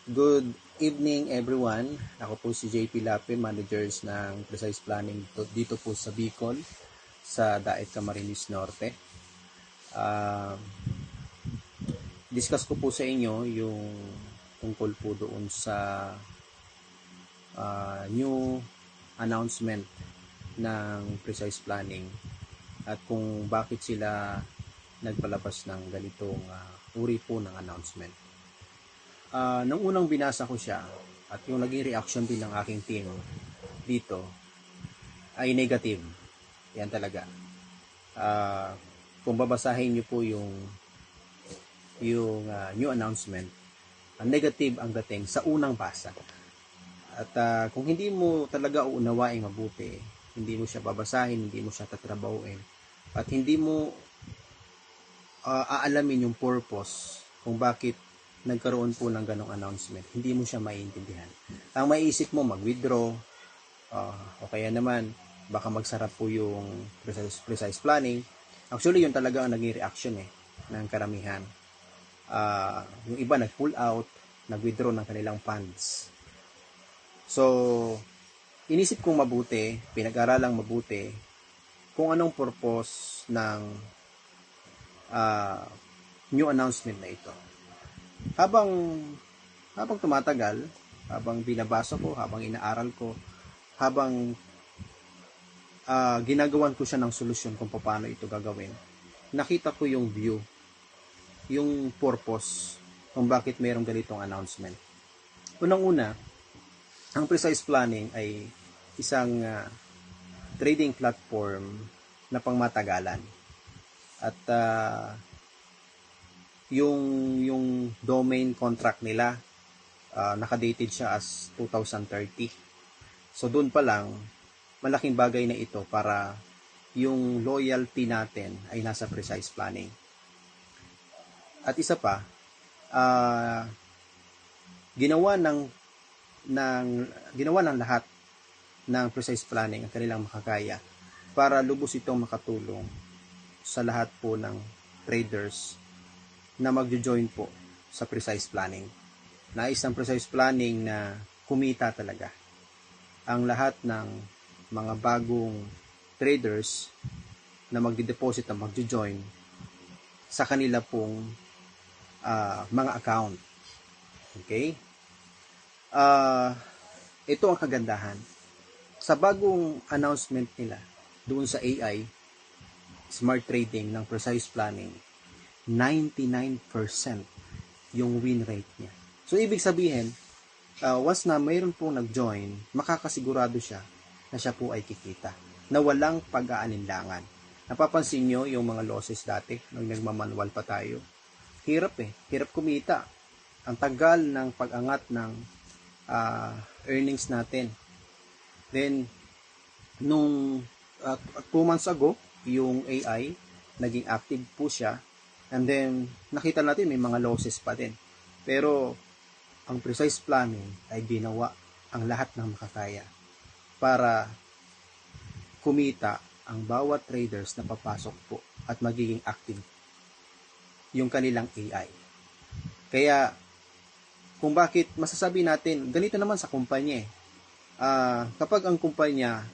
Good evening everyone. Ako po si JP Lape, managers ng Precise Planning dito po sa Bicol, sa Daet Camarines Norte. Discuss ko po sa inyo yung tungkol po doon sa new announcement ng Precise Planning at kung bakit sila nagpalabas ng ganitong uri po ng announcement. Nung unang binasa ko siya at yung naging reaction din ng aking team dito ay negative. Yan talaga. Kung babasahin nyo po yung new announcement, negative ang dating sa unang basa. At kung hindi mo talaga uunawain mabuti, hindi mo siya babasahin, hindi mo siya tatrabahuin, at hindi mo aalamin yung purpose kung bakit nagkaroon po ng ganong announcement, hindi mo siya maiintindihan. Ang maiisip mo, mag-withdraw, o kaya naman, baka magsarap po yung precise planning. Actually, yun talaga ang naging reaction ng karamihan. Yung iba nag-pull out, nag-withdraw ng kanilang funds. So, inisip kong mabuti, pinag-aralang mabuti, kung anong purpose ng new announcement na ito. Habang tumatagal, habang binabasa ko, habang inaaral ko, habang ginagawan ko siya ng solusyon kung paano ito gagawin, nakita ko yung view, yung purpose kung bakit mayroong ganitong announcement. Unang-una, ang Precise Planning ay isang trading platform na pangmatagalan. At yung domain contract nila, nakadated siya as 2030. So doon pa lang, malaking bagay na ito para yung loyalty natin ay nasa Precise Planning. At isa pa, ginawa ng lahat ng Precise Planning ang kanilang makakaya para lubos itong makatulong sa lahat po ng traders na magjo-join po sa Precise Planning. Nais ng Precise Planning na kumita talaga ang lahat ng mga bagong traders na magde-deposit at magjo-join sa kanila pong mga account. Okay? Ito ang kagandahan. Sa bagong announcement nila doon sa AI, Smart Trading ng Precise Planning, 99% yung win rate niya. So, ibig sabihin, once na mayroon pong nag-join, makakasigurado siya na siya po ay kikita, na walang pag-aalinlangan. Napapansin nyo yung mga losses dati, nung nagmamanual pa tayo. Hirap hirap kumita. Ang tagal ng pag-angat ng earnings natin. Then, nung 2 months ago, yung AI, naging active po siya. And then, nakita natin may mga losses pa din. Pero, ang Precise Planning ay ginawa ang lahat ng makakaya para kumita ang bawat traders na papasok po at magiging active yung kanilang AI. Kaya, kung bakit masasabi natin, ganito naman sa kumpanya kapag ang kumpanya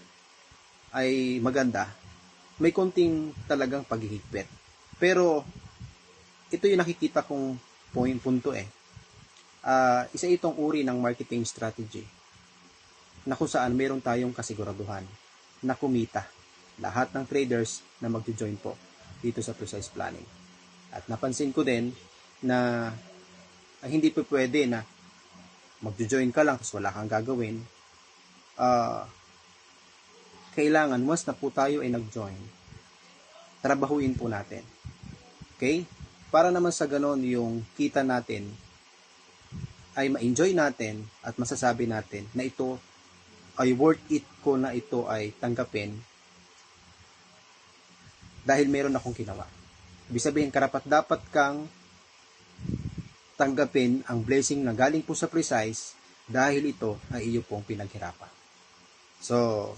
ay maganda, may konting talagang paghihigpit. Pero, ito yung nakikita kong punto isa itong uri ng marketing strategy na kung saan meron tayong kasiguraduhan na kumita lahat ng traders na magjo-join po dito sa Precise Planning. At napansin ko din na hindi po pwede na magjo-join ka lang tapos wala kang gagawin. Kailangan once na po tayo ay nag-join, trabahuin po natin. Okay? Para naman sa ganon yung kita natin ay ma-enjoy natin at masasabi natin na ito ay worth it ko na ito ay tanggapin dahil meron akong ginawa. Ibig sabihin, karapat-dapat kang tanggapin ang blessing na galing po sa Precise dahil ito ay iyo pong pinaghirapan. So,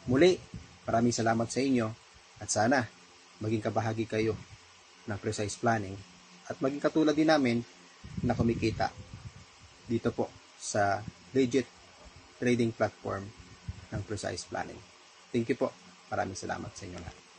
muli, maraming salamat sa inyo at sana maging kabahagi kayo ng Precise Planning at maging katulad din namin na kumikita dito po sa legit trading platform ng Precise Planning. Thank you po. Maraming salamat sa inyo lahat.